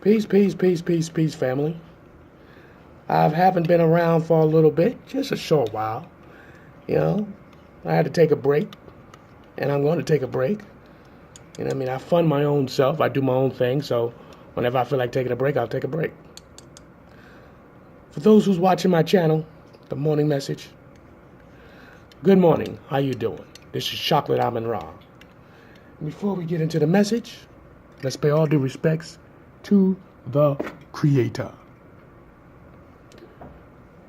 Peace, peace, peace, peace, peace, family. I haven't been around for a little bit, just a short while. You know, I had to take a break, and I'm going to take a break. You know what I mean? I fund my own self. I do my own thing, so whenever I feel like taking a break, I'll take a break. For those who's watching my channel, the morning message. Good morning. How you doing? This is Chocolate AMUN-RA. Before we get into the message, let's pay all due respects to the Creator.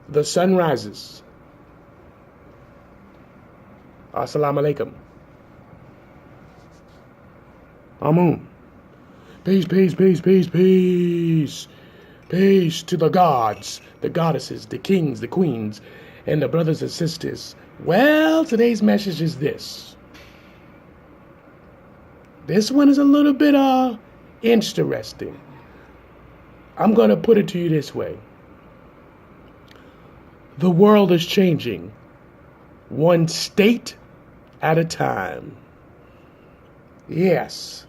The sun rises. Assalamu alaikum. Amun. Peace, peace, peace, peace, peace. Peace to the gods, the goddesses, the kings, the queens, and the brothers and sisters. Well, today's message is this. This one is a little bit interesting. I'm going to put it to you this way. The world is changing one state at a time. Yes.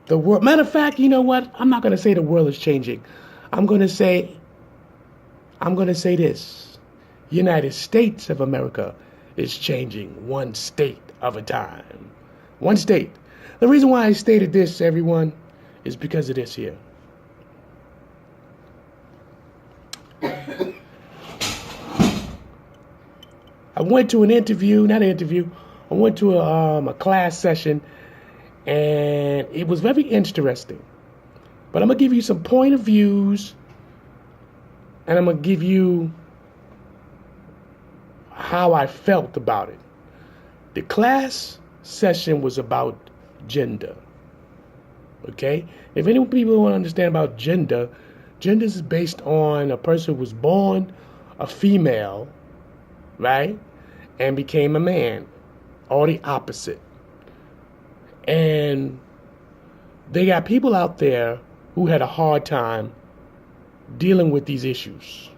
The world. Matter of fact, you know what? I'm not going to say the world is changing. I'm going to say this. United States of America is changing one state of a time. One state. The reason why I stated this, everyone, is because of this here. I went to I went to a class session, and it was very interesting. But I'm going to give you some point of views, and I'm going to give you how I felt about it. The class session was about gender. Okay? If any people want to understand about gender, gender is based on a person who was born a female, right? And became a man, or the opposite. And they got people out there who had a hard time dealing with these issues.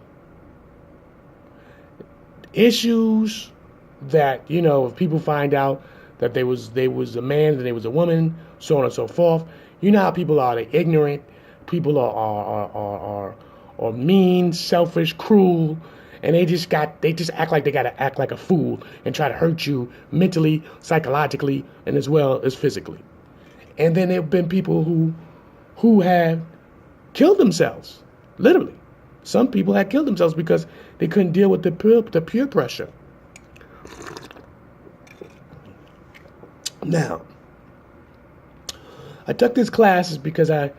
Issues that, you know, if people find out that they was a man and they was a woman, so on and so forth. You know how people are, they're ignorant, people are mean, selfish, cruel. And they just act like they gotta act like a fool and try to hurt you mentally, psychologically, and as well as physically. And then there have been people who have killed themselves, literally. Some people had killed themselves because they couldn't deal with the peer pressure. Now, I took this class because I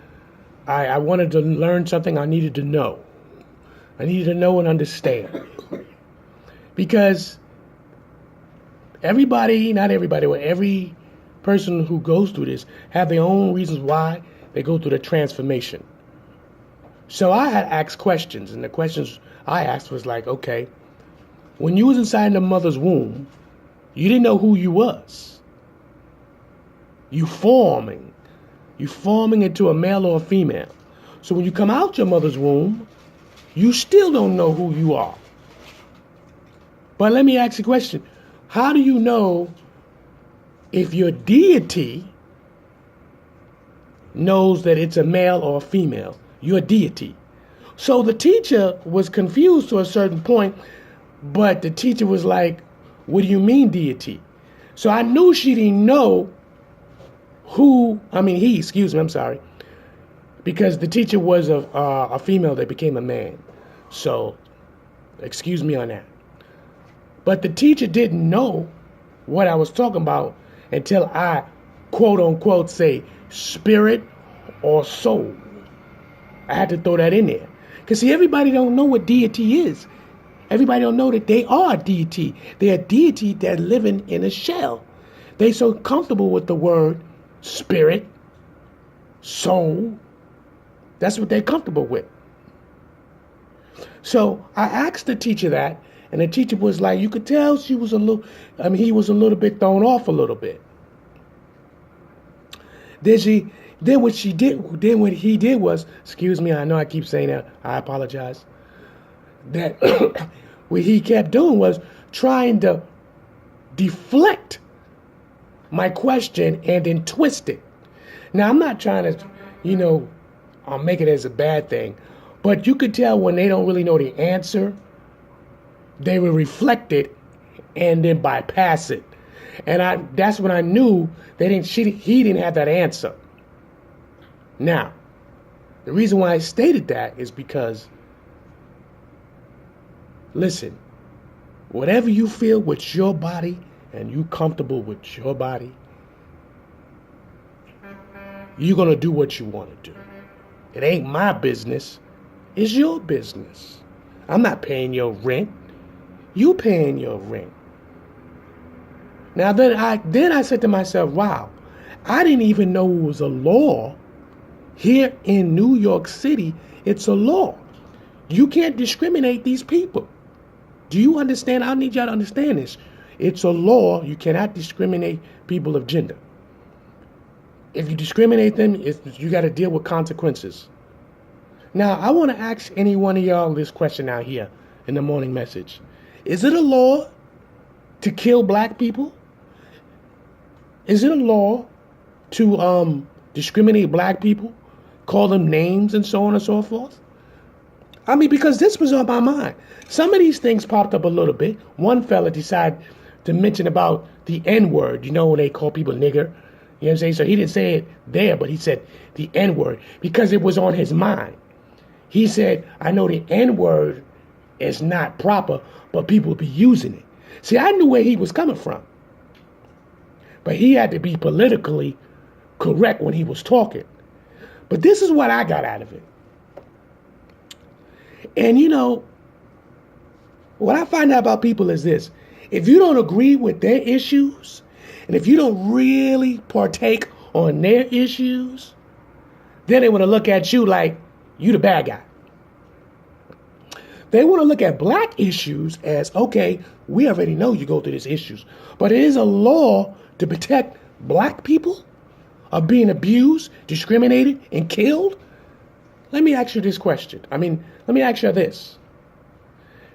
wanted to learn something I needed to know. I needed to know and understand. Because everybody, not everybody, but every person who goes through this have their own reasons why they go through the transformation. So I had asked questions, and the questions I asked was like, okay, when you was inside the mother's womb, you didn't know who you was. You forming into a male or a female. So when you come out your mother's womb, you still don't know who you are. But let me ask you a question. How do you know if your deity knows that it's a male or a female? Your deity. So the teacher was confused to a certain point, but the teacher was like, what do you mean deity? So I knew she didn't know because the teacher was a female that became a man. So, excuse me on that. But the teacher didn't know what I was talking about until I, quote unquote, say spirit or soul. I had to throw that in there. Because see, everybody don't know what deity is. Everybody don't know that they are a deity. They're a deity that living in a shell. They so comfortable with the word spirit, soul. That's what they're comfortable with. So I asked the teacher that, and the teacher was like, you could tell he was a little bit thrown off a little bit. Then what he did was, excuse me, I know I keep saying that, I apologize. That what he kept doing was trying to deflect my question and then twist it. Now, I'm not trying to, make it as a bad thing. But you could tell when they don't really know the answer, they will reflect it and then bypass it. And that's when I knew he didn't have that answer. Now, the reason why I stated that is because, listen, whatever you feel with your body and you comfortable with your body, you're going to do what you want to do. It ain't my business. It's your business. I'm not paying your rent. You paying your rent. Now then I said to myself, wow, I didn't even know it was a law. Here in New York City, it's a law. You can't discriminate these people. Do you understand? I need y'all to understand this. It's a law. You cannot discriminate people of gender. If you discriminate them, you got to deal with consequences. Now, I want to ask any one of y'all this question out here in the morning message. Is it a law to kill black people? Is it a law to discriminate black people, call them names and so on and so forth? I mean, because this was on my mind. Some of these things popped up a little bit. One fella decided to mention about the N-word, when they call people nigger. You know what I'm saying? So he didn't say it there, but he said the N-word because it was on his mind. He said, I know the N-word is not proper, but people be using it. See, I knew where he was coming from. But he had to be politically correct when he was talking. But this is what I got out of it. And what I find out about people is this. If you don't agree with their issues, and if you don't really partake on their issues, then they want to look at you like you the bad guy. They want to look at black issues as, okay, we already know you go through these issues, but it is a law to protect black people of being abused, discriminated, and killed. Let me ask you this question. Let me ask you this.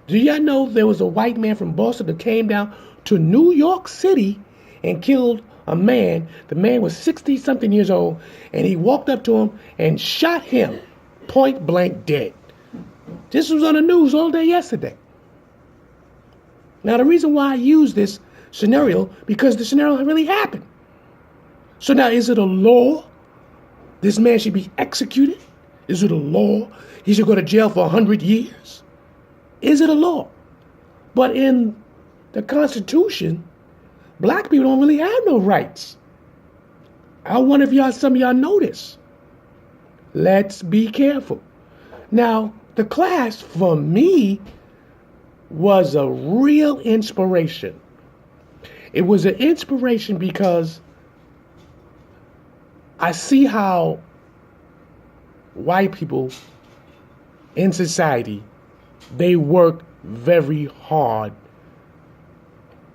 Do y'all know there was a white man from Boston that came down to New York City and killed a man? The man was 60-something years old, and he walked up to him and shot him point blank dead. This was on the news all day yesterday. Now, the reason why I use this scenario, because the scenario really happened. So now, is it a law? This man should be executed? Is it a law? He should go to jail for 100 years? Is it a law? But in the Constitution, black people don't really have no rights. I wonder if some of y'all know this. Let's be careful. Now, the class for me was a real inspiration. It was an inspiration because I see how white people in society, they work very hard.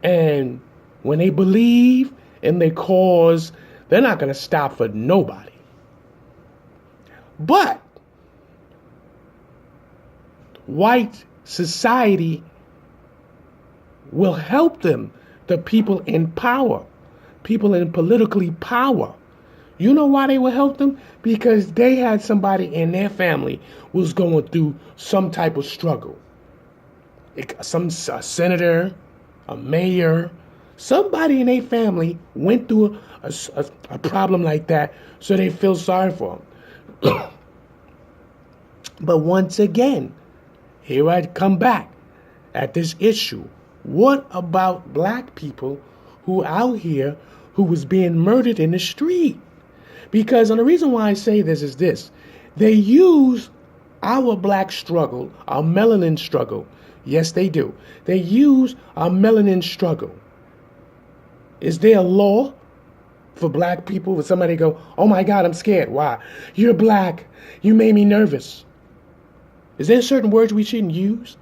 And when they believe in their cause, they're not going to stop for nobody. But white society will help them, the people in power, people in politically power. You know why they will help them? Because they had somebody in their family who was going through some type of struggle. A senator, a mayor, somebody in their family went through a problem like that, so they feel sorry for them. But once again, here I come back at this issue. What about black people who out here who was being murdered in the street? Because, and the reason why I say this is this. They use our black struggle, our melanin struggle. Yes, they do. They use our melanin struggle. Is there a law for black people? For somebody to go, oh my God, I'm scared. Why? You're black. You made me nervous. Is there certain words we shouldn't use?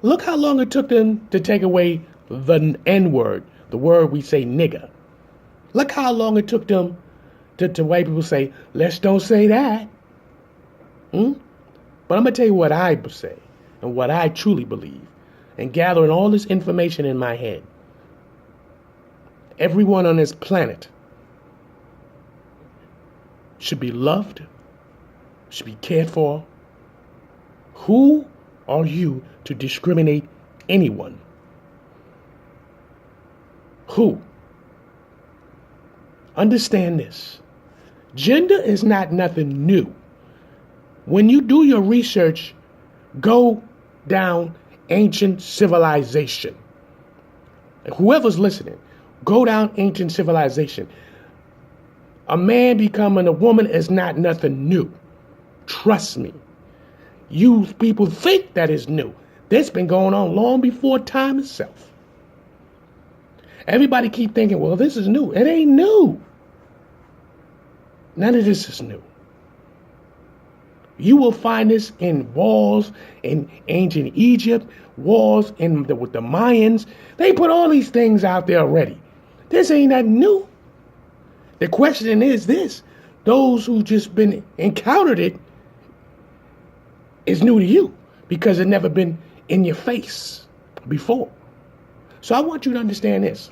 Look how long it took them to take away the N-word, the word we say nigger. Look how long it took them to white people say, let's don't say that. But I'm going to tell you what I say and what I truly believe, and gathering all this information in my head. Everyone on this planet should be loved, should be cared for. Who are you to discriminate anyone? Who? Understand this. Gender is not nothing new. When you do your research, go down ancient civilization. Whoever's listening, go down ancient civilization. A man becoming a woman is not nothing new. Trust me. You people think that is new. That's been going on long before time itself. Everybody keep thinking, well, this is new. It ain't new. None of this is new. You will find this in walls in ancient Egypt, walls with the Mayans. They put all these things out there already. This ain't that new. The question is this: those who just been encountered it is new to you because it never been in your face before. So I want you to understand this.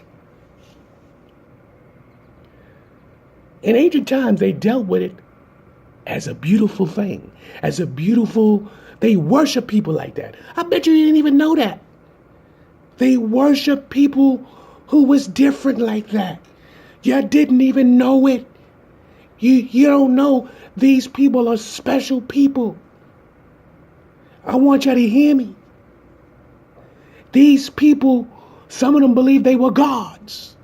In ancient times, they dealt with it as a beautiful thing, they worship people like that. I bet you didn't even know that. They worship people who was different like that. You didn't even know it. You don't know these people are special people. I want you to hear me. These people, some of them believe they were gods.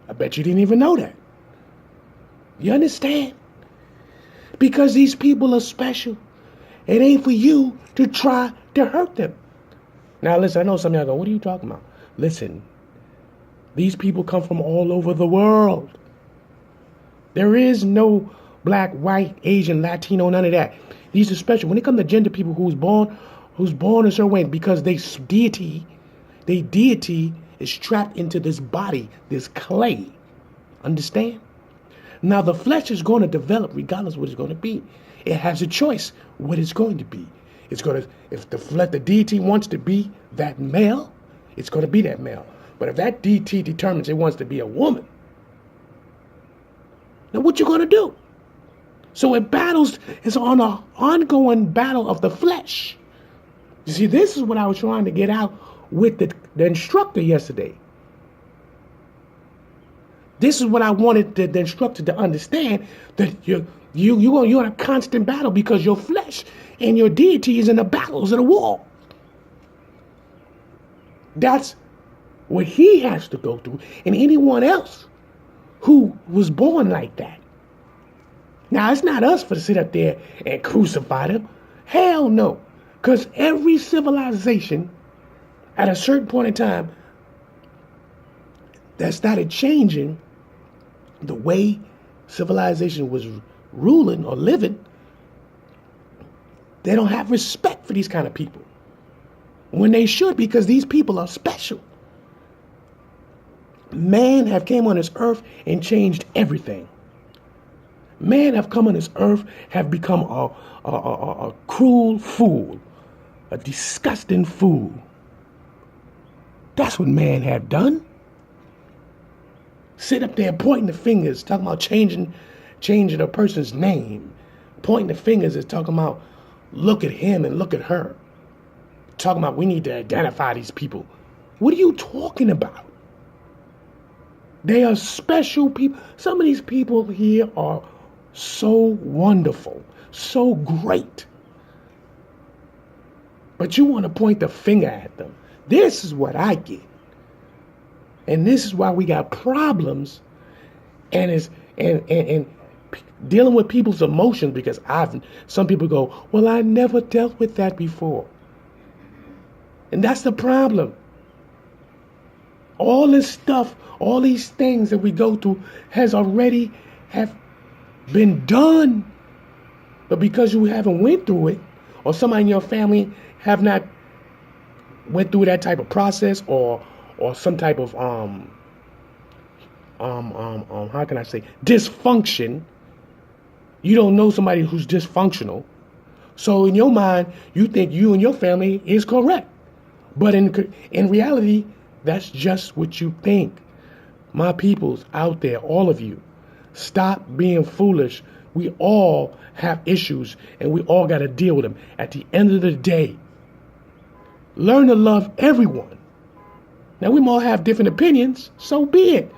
I bet you didn't even know that. You understand? Because these people are special. It ain't for you to try to hurt them. Now listen, I know some of y'all go, what are you talking about? Listen, these people come from all over the world. There is no black, white, Asian, Latino, none of that. These are special. When it comes to gender people who's born a certain way because their deity is trapped into this body, this clay. Understand? Now the flesh is going to develop regardless of what it's going to be. It has a choice what it's going to be. It's going to, if the deity wants to be that male, it's going to be that male. But if that deity determines it wants to be a woman, now what you going to do? So it battles, it's on an ongoing battle of the flesh. You see, this is what I was trying to get out with the instructor yesterday. This is what I wanted the instructor to understand, that you're in a constant battle because your flesh and your deity is in a battle, is in a war. That's what he has to go through, and anyone else who was born like that. Now, it's not us for to sit up there and crucify them. Hell no. Because every civilization at a certain point in time that started changing the way civilization was ruling or living, they don't have respect for these kind of people. When they should, because these people are special. Man have came on this earth and changed everything. Man have come on this earth, have become a cruel fool, a disgusting fool. That's what man have done. Sit up there pointing the fingers, talking about changing a person's name. Pointing the fingers is talking about look at him and look at her. Talking about we need to identify these people. What are you talking about? They are special people. Some of these people here are so wonderful, so great. But you want to point the finger at them. This is what I get. And this is why we got problems and dealing with people's emotions, because some people go, well, I never dealt with that before. And that's the problem. All this stuff, all these things that we go through have been done. But because you haven't went through it, or somebody in your family have not went through that type of process, or some type of how can I say, dysfunction. You don't know somebody who's dysfunctional. So in your mind, you think you and your family is correct. But in reality, that's just what you think. My peoples out there, all of you, stop being foolish. We all have issues, and we all got to deal with them. At the end of the day, learn to love everyone. Now, we all have different opinions, so be it.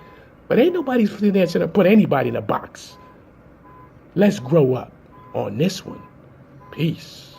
But ain't nobody sitting there to put anybody in a box. Let's grow up on this one. Peace.